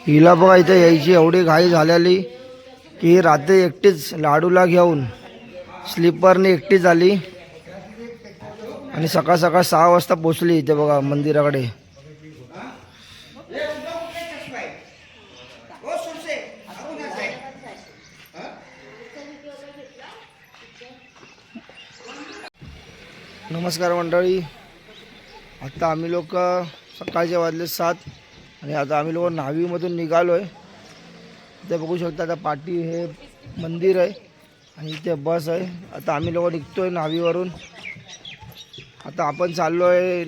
हिला बघा इथे यायची एवढी घाई झालेली की रात्री एकटीच लाडूला घेऊन स्लीपरने एकटीच आली आणि सकाळ सकाळ 6 वाजता पोचली इथे बघा मंदिराकडे. नमस्कार मंडळी, आता आम्ही लोक सकाळचे वाजले 7 आणि आता आम्ही लोक न्हावीमधून निघालो आहे. इथे बघू शकता आता पाठी हे मंदिर आहे आणि इथे बस आहे. आता आम्ही लोक निघतोय न्हावीवरून. आता आपण चाललो आहे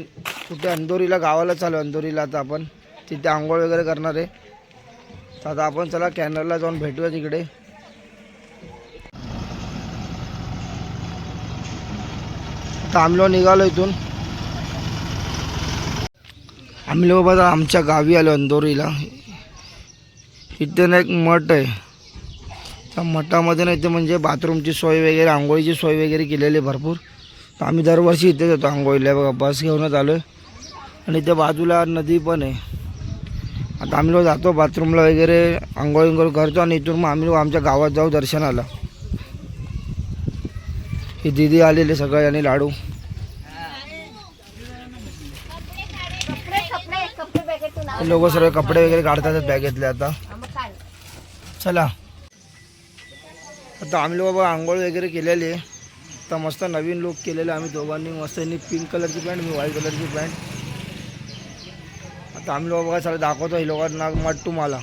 कुठे अंधोरीला, गावाला चाललो अंधोरीला. आता आपण तिथे आंघोळ वगैरे करणार आहे. तर आता आपण चला कॅनलला जाऊन भेटूया तिकडे. आता आम्ही लोक निघालो इथून. आम्ही लोक बघा आमच्या गावी आलो अंधोरीला. इथे ना एक मठ आहे. त्या मठामध्ये ना इथे म्हणजे बाथरूमची सोय वगैरे, आंघोळीची सोय वगैरे केलेली आहे भरपूर. तर आम्ही दरवर्षी इथेच येतो आंघोळीला. बघा बस घेऊनच आलो आहे आणि इथे बाजूला नदी पण आहे. आता आम्ही लोक जातो बाथरूमला वगैरे, आंघोळ वगैरे करतो आणि इथून मग आम्ही लोक आमच्या गावात जाऊ दर्शनाला. ही दीदी आलेले सगळे आणि लाडू. लोक सर्व कपडे वगैरे काढतात बॅगेतले. आता चला, आता आम्ही लोक आंघोळ वगैरे केलेली आहे. आता मस्त नवीन लुक केलेलं आम्ही दोघांनी. मस्त यांनी पिंक कलरची पॅन्ट, मी व्हाईट कलरची पॅन्ट. आता आम्ही लोक बघा चला दाखवतो ही लोकांना मठ तुम्हाला.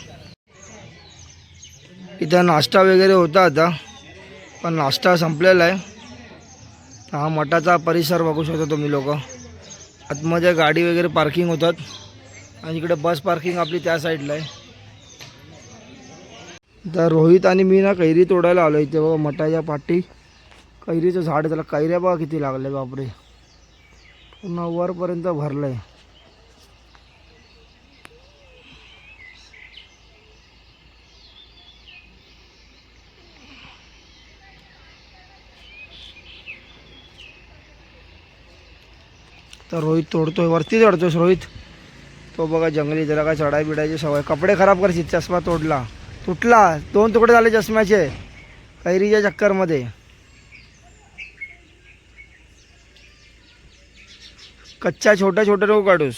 इथं नाश्ता वगैरे होता आता, पण नाश्ता संपलेला आहे. हा मठाचा परिसर बघू शकता तुम्ही लोक. आतमध्ये गाडी वगैरे पार्किंग होतात आणि इकडे बस पार्किंग आपली त्या साईडला आहे. तर रोहित आणि मी ना कैरी तोडायला आलो इथे बघा मठाच्या पाठी. कैरीचं झाड, त्याला कैऱ्या बघा किती लागले बापरे, पूर्ण वरपर्यंत भरलं आहे. तर रोहित तोडतोय, वरती चढतोयस रोहित. तो बघा जंगली, जरा काय चढाई बिडायची सवय. कपडे खराब करशील, चष्मा तोडला, तुटला, 2 तुकडे झाले चष्म्याचे कैरीच्या चक्करमध्ये. कच्च्या छोट्या छोट्या नको काढूस,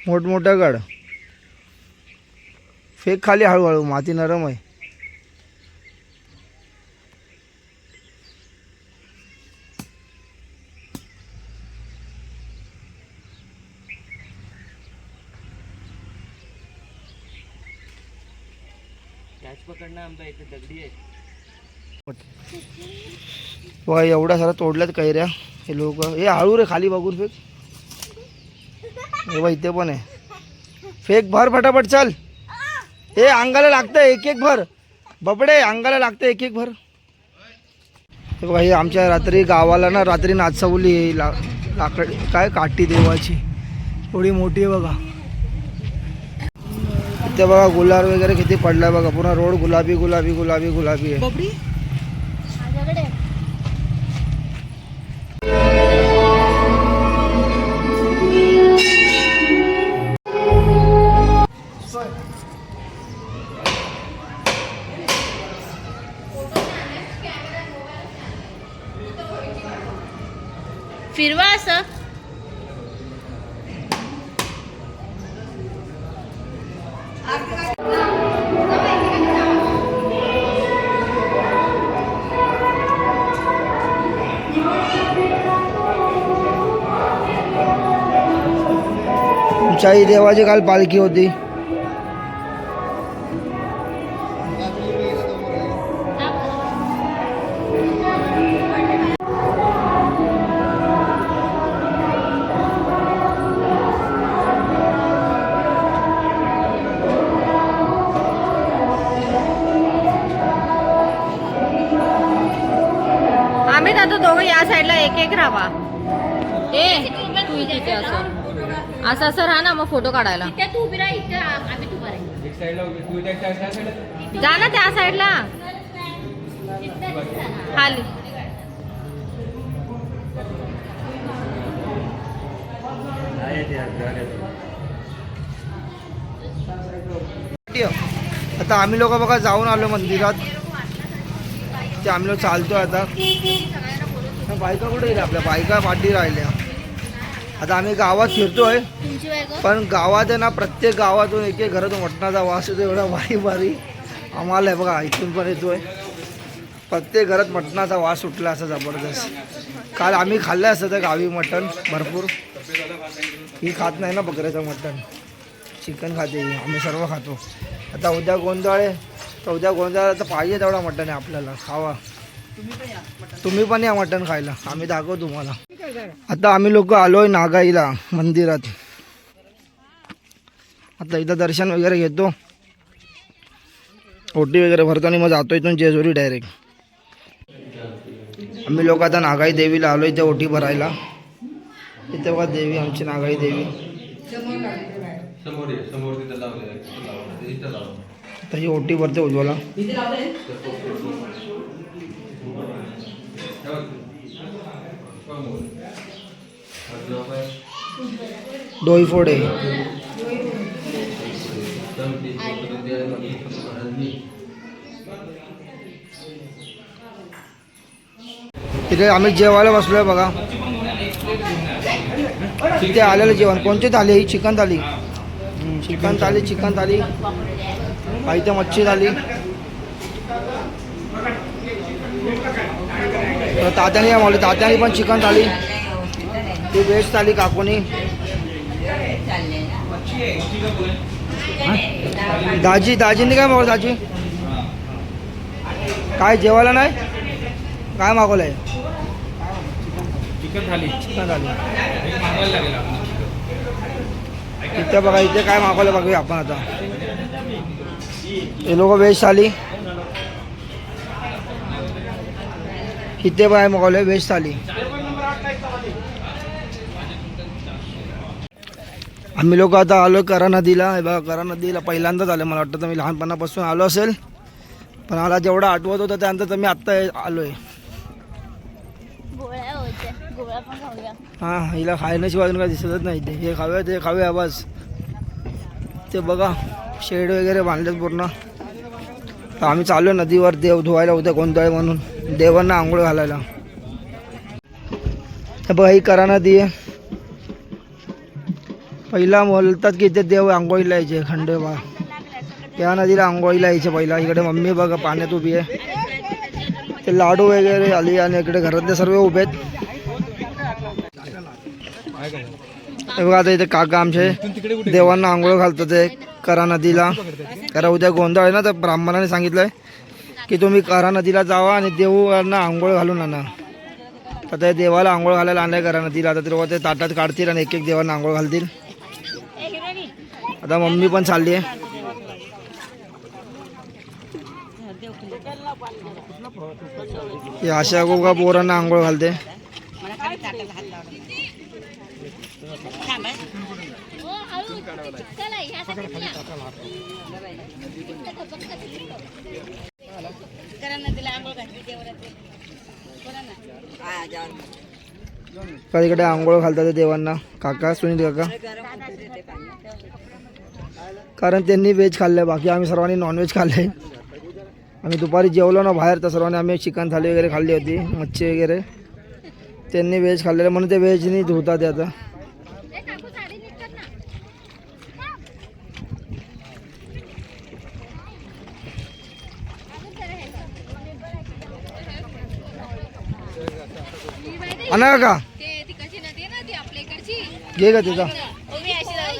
मोठमोठ्या काढ. फेक खाली हळूहळू, माती नरम आहे. बघा एवढा सारा तोडल्यात कैऱ्या हे लोक. हे हळू रे, खाली बघून फेक. हे बघ इथे पण आहे. फेक, भर फटाफट चल. हे अंगाला लागतं, एक एक भर. बबडे अंगाला लागतं, एक एक भर. हे बघा हे आमच्या रात्री गावाला ना रात्री नाचवली लाकड काय काठी देवाची, थोडी मोठी आहे बघा. इथे बघा गुलाल वगैरे किती पडलाय बघा. पूर्ण रोड गुलाबी गुलाबी गुलाबी गुलाबी आहे. फिरवा असं. तुमच्या आई देवाची काल पालखी होती. आम्ही जातो दोघं या साईडला, एक एक राहा. ए तू इथे असं असं असं राहा ना, मग फोटो काढायला. जा ना त्या साईडला खाली. आता आम्ही लोक बघा जाऊन आलो मंदिरात. ते आम्ही लोक चालतोय आता. बायका कुठे गेल्या आपल्या? बायका पाठी राहिल्या. आता आम्ही गावात फिरतोय, पण गावात आहे ना प्रत्येक गावातून एक एक घरातून मटणाचा वास येतो. एवढा भारी भारी आम्हाला आहे बघा, इथून पण येतोय. प्रत्येक घरात मटणाचा वास सुटला असा जबरदस्त. काल आम्ही खाल्लं असतं तर गावी मटण भरपूर. ही खात नाही ना बकऱ्याचं मटण, चिकन खाते ही. आम्ही सर्व खातो. आता उद्या गोंधळ आहे, तर उद्या गोंधळाला तर पाहिजे तेवढा मटण आहे आपल्याला. खावा तुम्ही पण या मटण खायला, आम्ही दाखवू तुम्हाला. आता आम्ही लोक आलोय नागाईला मंदिरात. आता इथं दर्शन वगैरे घेतो, ओटी वगैरे भरतो आणि मग जातो इथून जेजुरी डायरेक्ट. आम्ही लोक आता नागाई देवीला आलो इथे ओटी भरायला. इथे बघा देवी, आमची नागाई देवी. तर ही ओटी भरते उज्ज्वला. डोईफोडे तिथे आम्ही जेवायला बसलोय बघा. तिथे आलेलं जेवण कोणती थाली? ही चिकन थाली. चिकन थाली, चिकन थाली. काही तर मच्छी थाली. तात्याने मावली, तात्याने पण चिकन थाली. ती व्हेज थाली काकोनी. दाजींनी काय मागवलं? दाजी काय जेवायला नाही? काय मागवलं आहे? चिकन थाली. चिकन थाली. मागवायला लागेल आपण. इथे बघा, इथे काय मागवलं बघूया आपण आता. हे लोक व्हेज थाली. इथे काय मागवलं? व्हेज थाली. आम्ही लोक आता आलो करा नदीला. हे बघा करा नदीला पहिल्यांदाच आलो. मला वाटतं तर मी लहानपणापासून आलो असेल, पण मला जेवढं आठवत होतं त्यानंतर तर मी आत्ता आलोय. हां, हिला खायण्याची बाजून काय दिसतच नाही. ते हे खाऊया ते खाऊया बस. ते बघा शेड वगैरे बांधलेत पूर्ण. तर आम्ही चाललो नदीवर देव धुवायला. उद्या गोंधळ म्हणून देवांना आंघोळ घालायला. हे बघा ही करा नदी आहे. पहिला बोलतात की इथे देव आंघोळीला यायचे खंडोबा. त्या नदीला आंघोळीला यायचे पहिला. इकडे मम्मी बघा पाण्यात उभी आहे. ते लाडू वगैरे आली आणि इकडे घरातले सर्व उभे आहेत. हे बघा आता इथे काका आमचे देवांना आंघोळ घालतात ते करा नदीला. कारण उद्या गोंधळ आहे ना, तर ब्राह्मणाने सांगितलंय की तुम्ही करा नदीला जावा आणि देवांना आंघोळ घालून आणा. तर ते देवाला आंघोळ घालायला आणलंय करा नदीला. आता ते ताटात काढतील आणि एक एक देवांना आंघोळ घालतील. आता मम्मी पण चालली आहे. अशा गोगा पोरांना आंघोळ घालते. इकडे आंघोळ घालतात देवांना काका, सुनील काका. कारण त्यांनी व्हेज खाल्लंय, बाकी आम्ही सर्वांनी नॉनव्हेज खाल्लंय. आम्ही दुपारी जेवलो ना बाहेर, तर सर्वांनी आम्ही चिकन थाली वगैरे खाल्ली होती, मच्छी वगैरे. त्यांनी व्हेज खाल्लेलं म्हणून ते व्हेजनी धुतात ते आता. आणा का घे का त्याचा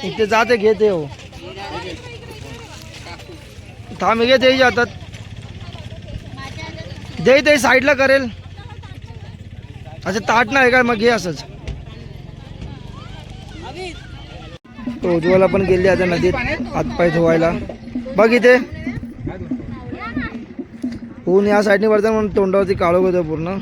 इथे जाते घेते. हो थांब घे ते जातात. दे ते साईडला करेल. अच्छा ताट नाही काय मग घे असंच. उज्ज्वला पण गेली आता नदीत हातपाय धुवायला. बघ इथे ऊन या साईडने पडतं म्हणून तोंडावरती काळोख होतं पूर्ण.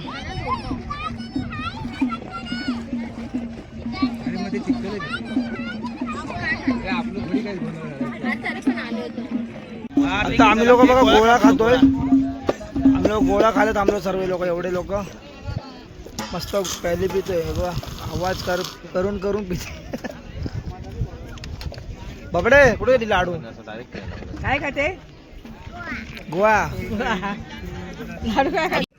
आता आम्ही लोक बघा गोळा खातोय. आम्ही लोक गोळा खायला थांबलो सर्व लोक. एवढे लोक मस्त प्यायले पितोय बघा. आवाज करून करून पिते. बबडे कुठे गेली लाडू काय का ते गोवा लाडू काय खायचं?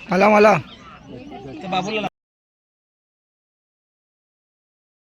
मला बाबूला